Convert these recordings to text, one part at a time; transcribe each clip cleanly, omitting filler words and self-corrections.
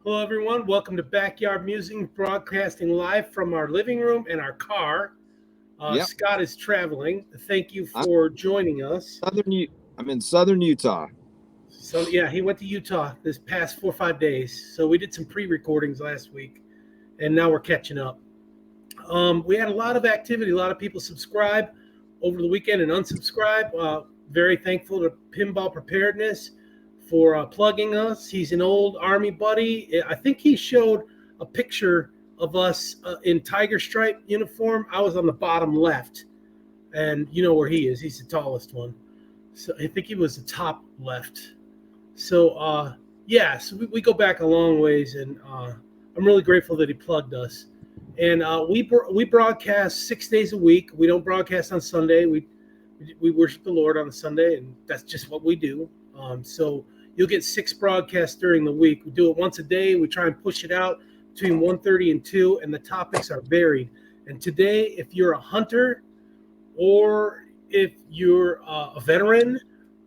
Hello, everyone. Welcome to Backyard Musing, broadcasting live from our living room and our car. Yep. Scott is traveling. Thank you I'm for joining us. I'm in southern Utah. So, yeah, he went to Utah this past 4 or 5 days. So, we did some pre recordings last week, and now we're catching up. We had a lot of activity, a lot of people subscribe over the weekend and unsubscribe. Very thankful to Pinball Preparedness for plugging us. He's an old Army buddy. I think he showed a picture of us in tiger stripe uniform. I was on the bottom left, and you know where he is. He's the tallest one. So I think he was the top left. So yeah, so we go back a long ways, and I'm really grateful that he plugged us. And we broadcast 6 days a week. We don't broadcast on Sunday. We worship the Lord on a Sunday, and that's just what we do. So you'll get 6 broadcasts during the week. We do it once a day. We try and push it out between 1:30 and 2, and the topics are varied. And today, if you're a hunter or if you're a veteran,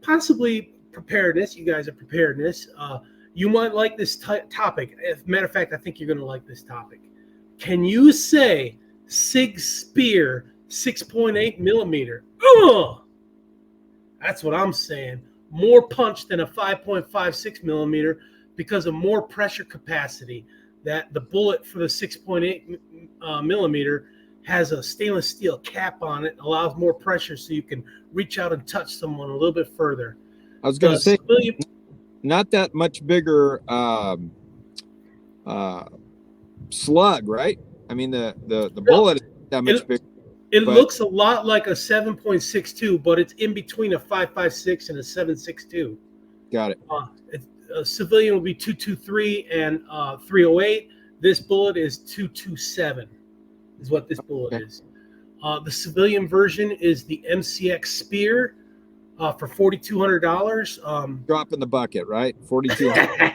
possibly preparedness, you guys are preparedness, you might like this topic. As a matter of fact, I think you're going to like this topic. Can you say Sig Spear 6.8 millimeter? Ugh! That's what I'm saying. More punch than a 5.56 millimeter because of more pressure capacity. That the bullet for the 6.8 millimeter has a stainless steel cap on it, allows more pressure so you can reach out and touch someone a little bit further. I was going to say, not that much bigger slug, right? I mean, the bullet is that much bigger. It looks a lot like a 7.62, but it's in between a 5.56 and a 7.62. Got it. A civilian will be 223 and 308. This bullet is 227, is what this bullet is. The civilian version is the DNSYS Spear for $4,200. Drop in the bucket, right? 4,200.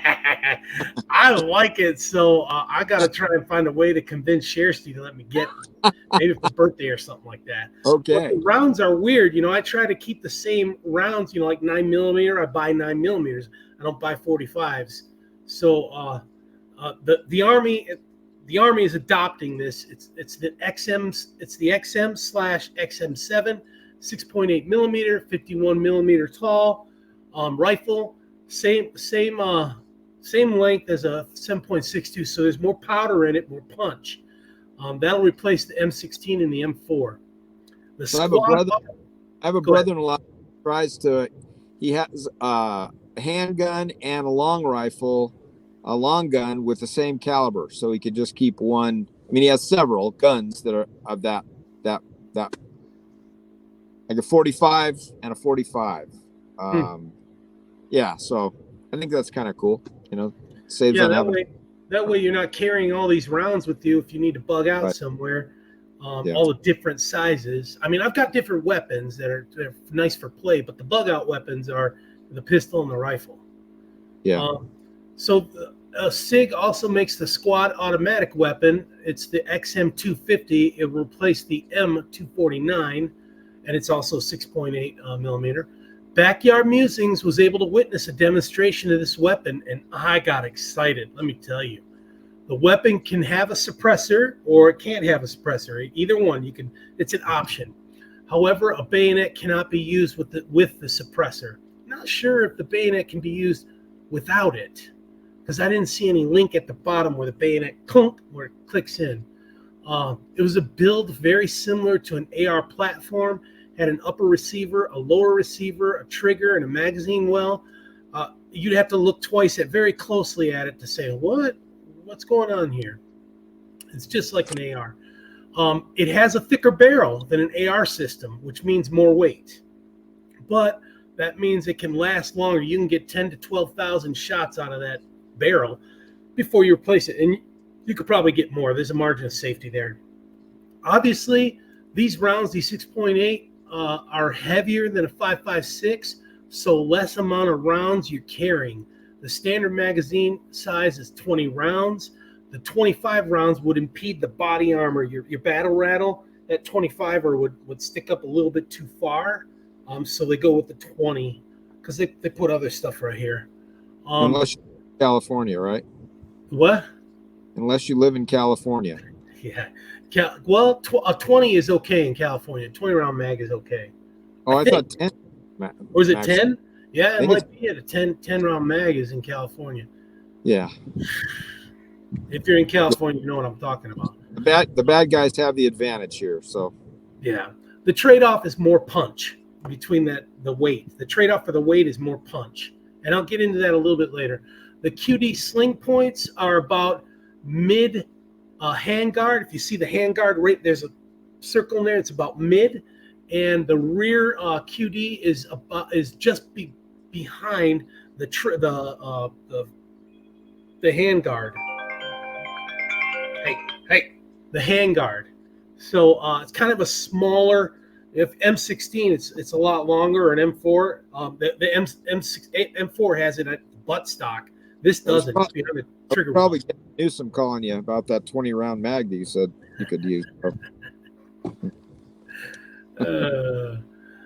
I like it, so I got to try and find a way to convince Shersty to let me get it. Maybe for birthday or something like that. Okay. But the rounds are weird. I try to keep the same rounds, like 9 millimeter. I buy 9 millimeters. I don't buy 45s. So the Army is adopting this. It's the XM/XM7 6.8 millimeter, 51 millimeter tall rifle. Same length as a 7.62. So there's more powder in it, more punch. That'll replace the M16 and the M4. I have a brother-in-law who tries to. He has a handgun and a long gun with the same caliber, so he could just keep one. I mean, he has several guns that are of that like a 45 and a 45. Yeah, so I think that's kind of cool. Saves that way you're not carrying all these rounds with you if you need to bug out right. somewhere. All the different sizes. I mean, I've got different weapons they're nice for play, but the bug out weapons are the pistol and the rifle. Yeah. So SIG also makes the squad automatic weapon. It's the XM250. It will replace the M249, and it's also 6.8 millimeter. Backyard Musings was able to witness a demonstration of this weapon, and I got excited. Let me tell you. The weapon can have a suppressor or it can't have a suppressor. Either one, it's an option. However, a bayonet cannot be used with the suppressor. Not sure if the bayonet can be used without it, because I didn't see any link at the bottom where the bayonet where it clicks in. It was a build very similar to an AR platform. Had an upper receiver, a lower receiver, a trigger, and a magazine well. You'd have to look very closely at it to say, what's going on here? It's just like an AR. It has a thicker barrel than an AR system, which means more weight. But that means it can last longer. You can get 10 to 12,000 shots out of that barrel before you replace it. And you could probably get more. There's a margin of safety there. Obviously, these rounds, these 6.8, are heavier than a 5.56, so less amount of rounds you're carrying. The standard magazine size is 20 rounds. The 25 rounds would impede the body armor, your battle rattle. That 25er would stick up a little bit too far, so they go with the 20 because they put other stuff right here. Unless you're in California, right? What? Unless you live in California. Yeah. Well, a 20 is okay in California. 20 round mag is okay. Oh, I thought 10. Or is it Max. 10? Yeah, I it think it's, might be at a 10 round mag is in California. yeah. If you're in California, you know what I'm talking about. The bad guys have the advantage here. So Yeah. The trade-off is more punch between the weight. The trade-off for the weight is more punch. And I'll get into that a little bit later. The QD sling points are about mid handguard. If you see the handguard right, there's a circle in there. It's about mid. And the rear QD is just behind the handguard. Hey, the handguard. So it's kind of a smaller. If M16, it's a lot longer, or an M4. The M4 has it at buttstock. This doesn't. It's behind the trigger. Probably Newsom calling you about that 20 round mag that you said you could use.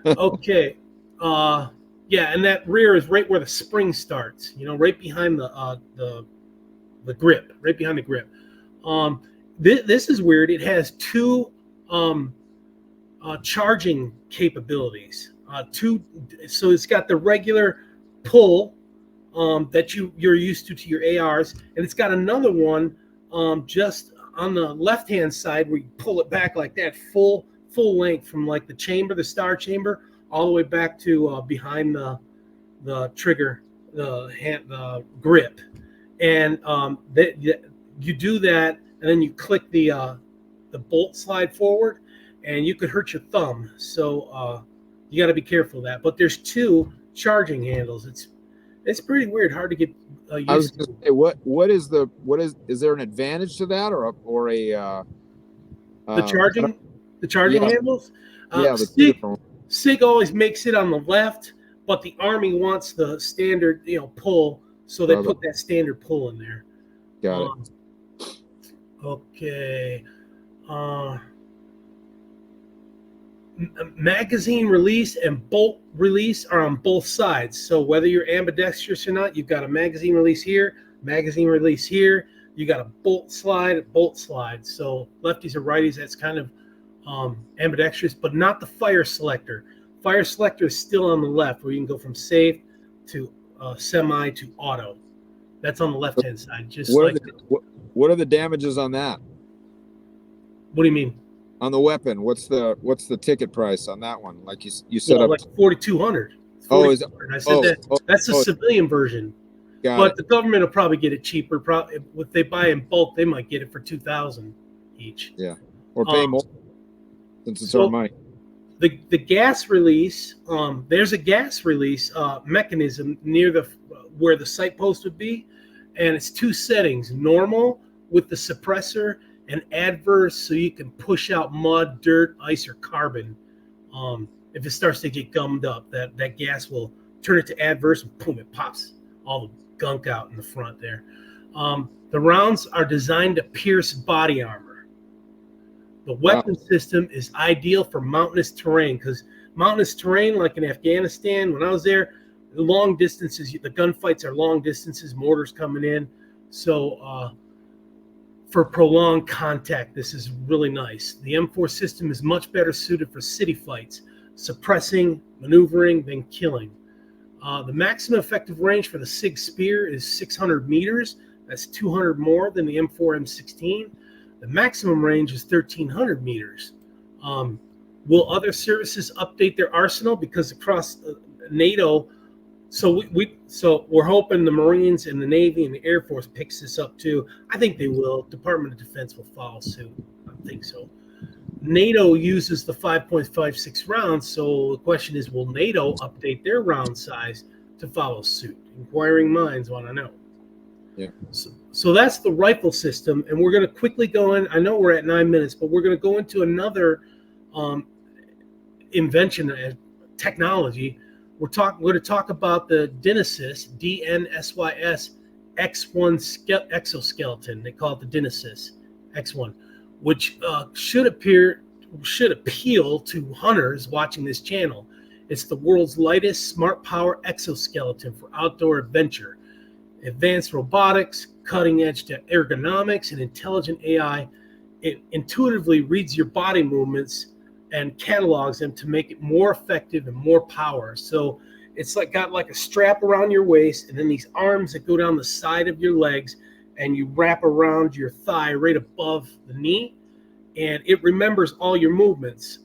Okay. Yeah, and that rear is right where the spring starts. Right behind the grip, right behind the grip. This is weird. It has two charging capabilities. So it's got the regular pull that you're used to your ARs, and it's got another one just on the left-hand side where you pull it back like that, full length from like the chamber, the star chamber, all the way back to behind the trigger, the grip, and you do that, and then you click the bolt slide forward, and you could hurt your thumb. So you got to be careful of that. But there's two charging handles. It's pretty weird, hard to get used I was to. going to say, is there an advantage to that or a The charging handles? Yeah, Sig always makes it on the left, but the Army wants the standard, pull, so they put that standard pull in there. Got it. Okay. Magazine release and bolt release are on both sides. So whether you're ambidextrous or not, you've got a magazine release here, magazine release here. You got a bolt slide. So lefties or righties, that's kind of ambidextrous, but not the fire selector. Fire selector is still on the left, where you can go from safe to semi to auto. That's on the left-hand side. What are the damages on that? What do you mean? On the weapon, what's the ticket price on that one? Like you set up like 4,200. Oh, is it? I said that's the civilian version. But the government will probably get it cheaper. Probably if they buy in bulk, they might get it for 2,000 each. Yeah, or pay more since it's our money. The gas release, there's a gas release mechanism near where the sight post would be, and it's two settings: normal with the suppressor, and adverse, so you can push out mud, dirt, ice, or carbon. If it starts to get gummed up, that gas will turn it to adverse, and boom, it pops all the gunk out in the front there. The rounds are designed to pierce body armor. The weapon system is ideal for mountainous terrain, because mountainous terrain, like in Afghanistan, when I was there, long distances, the gunfights are long distances, mortars coming in. So for prolonged contact, this is really nice. The M4 system is much better suited for city fights, suppressing, maneuvering, than killing. The maximum effective range for the Sig Spear is 600 meters. That's 200 more than the M4 M16. The maximum range is 1,300 meters. Will other services update their arsenal? Because across NATO, so we're hoping the Marines and the Navy and the Air Force picks this up too. I think they will. Department of Defense will follow suit. I think so. NATO uses the 5.56 rounds, so the question is, will NATO update their round size to follow suit? Inquiring minds want to know. Yeah. So that's the rifle system, and we're going to quickly go in. I know we're at 9 minutes, but we're going to go into another invention, technology. We're going to talk about the DNSYS X1 Exoskeleton. They call it the DNSYS X1, which should appeal to hunters watching this channel. It's the world's lightest smart power exoskeleton for outdoor adventure. Advanced robotics, cutting edge to ergonomics and intelligent AI. It intuitively reads your body movements and catalogs them to make it more effective and more power. So it's like got like a strap around your waist, and then these arms that go down the side of your legs, and you wrap around your thigh right above the knee, and it remembers all your movements.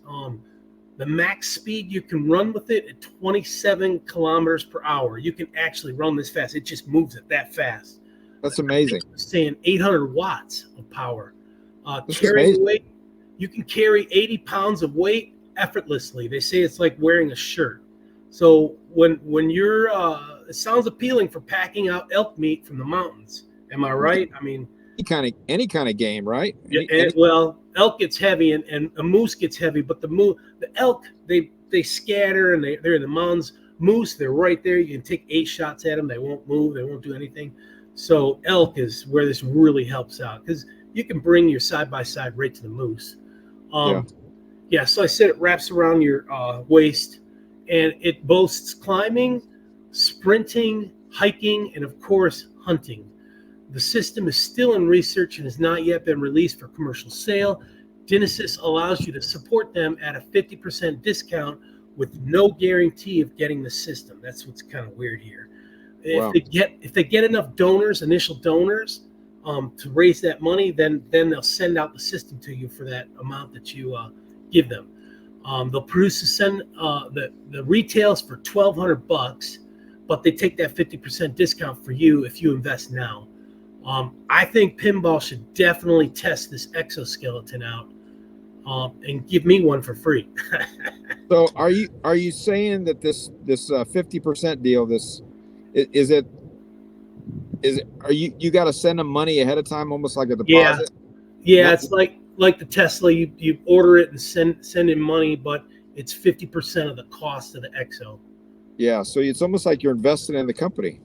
The max speed you can run with it at 27 kilometers per hour. You can actually run this fast. It just moves it that fast. That's amazing. Saying 800 watts of power. This is Carrying amazing. weight, you can carry 80 pounds of weight effortlessly. They say it's like wearing a shirt. So when you're, it sounds appealing for packing out elk meat from the mountains. Am I right? I mean, Any kind of game, right? well, elk gets heavy and a moose gets heavy, but the elk, they scatter and they're in the mountains. Moose, they're right there. You can take 8 shots at them. They won't move. They won't do anything. So elk is where this really helps out, because you can bring your side-by-side right to the moose. Yeah, so I said it wraps around your waist, and it boasts climbing, sprinting, hiking, and of course, hunting. The system is still in research and has not yet been released for commercial sale. DNSYS allows you to support them at a 50% discount with no guarantee of getting the system. That's what's kind of weird here. Wow. If they get enough donors, initial donors, to raise that money, then they'll send out the system to you for that amount that you give them. They'll produce the retails for $1,200, but they take that 50% discount for you if you invest now. I think Pinball should definitely test this exoskeleton out and give me one for free. So are you saying that this 50% deal, you got to send them money ahead of time, almost like a deposit? Yeah, it's like the Tesla. You order it and send in money, but it's 50% of the cost of the Exo. Yeah, so it's almost like you're investing in the company.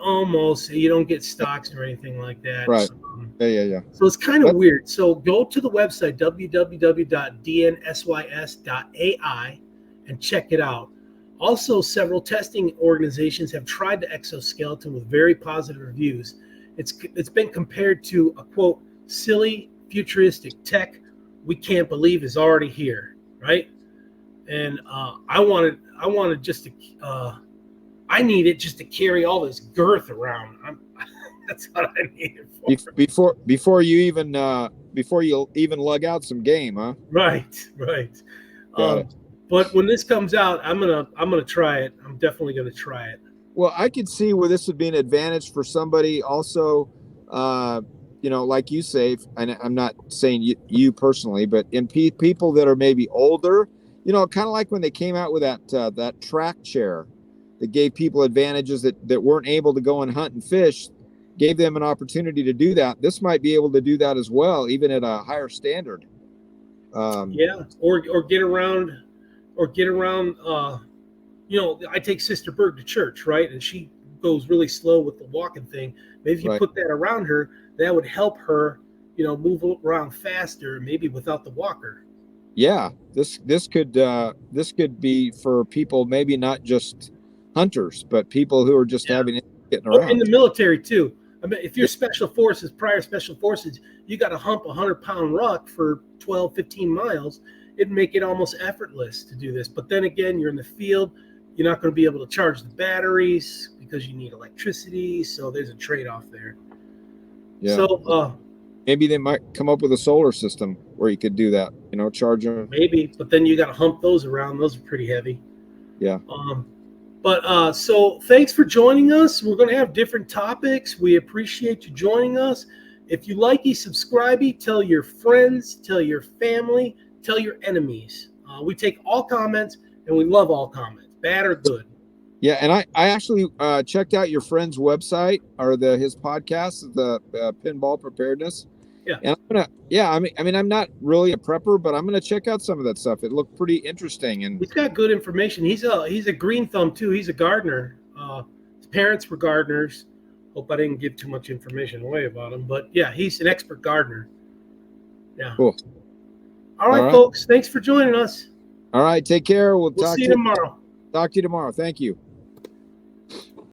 Almost. You don't get stocks or anything like that. Right. Yeah. So it's kind of weird. So go to the website www.DNSYS.ai and check it out. Also, several testing organizations have tried the exoskeleton with very positive reviews. It's been compared to a, quote, silly futuristic tech we can't believe is already here, right? And I need it just to carry all this girth around. That's what I need it for. Before you even lug out some game, huh? Right. But when this comes out, I'm gonna try it. I'm definitely gonna try it. Well, I could see where this would be an advantage for somebody also, like you say, and I'm not saying you personally, but in people that are maybe older, kind of like when they came out with that track chair that gave people advantages that weren't able to go and hunt and fish, gave them an opportunity to do that. This might be able to do that as well, even at a higher standard. Or get around. I take Sister Berg to church, right? And she goes really slow with the walking thing. Maybe if you put that around her, that would help her, move around faster, maybe without the walker. Yeah, this could be for people, maybe not just hunters, but people who are just getting around. In the military too. I mean, if you're prior special forces, you got to hump 100-pound ruck for 12, 15 miles. It'd make it almost effortless to do this. But then again, you're in the field. You're not going to be able to charge the batteries because you need electricity. So there's a trade-off there. Yeah. So maybe they might come up with a solar system where you could do that, charge them. Maybe, but then you got to hump those around. Those are pretty heavy. Yeah. So thanks for joining us. We're going to have different topics. We appreciate you joining us. If you like it, subscribe, tell your friends, tell your family, tell your enemies. We take all comments, and we love all comments, bad or good. Yeah, and I actually checked out your friend's website or his podcast, the Pinball Preparedness. Yeah. And I'm not really a prepper, but I'm gonna check out some of that stuff. It looked pretty interesting, and he's got good information. He's a green thumb too. He's a gardener. His parents were gardeners. Hope I didn't give too much information away about him, but yeah, he's an expert gardener. Yeah. Cool. All right, folks. Thanks for joining us. All right. Take care. We'll see you tomorrow. Talk to you tomorrow. Thank you.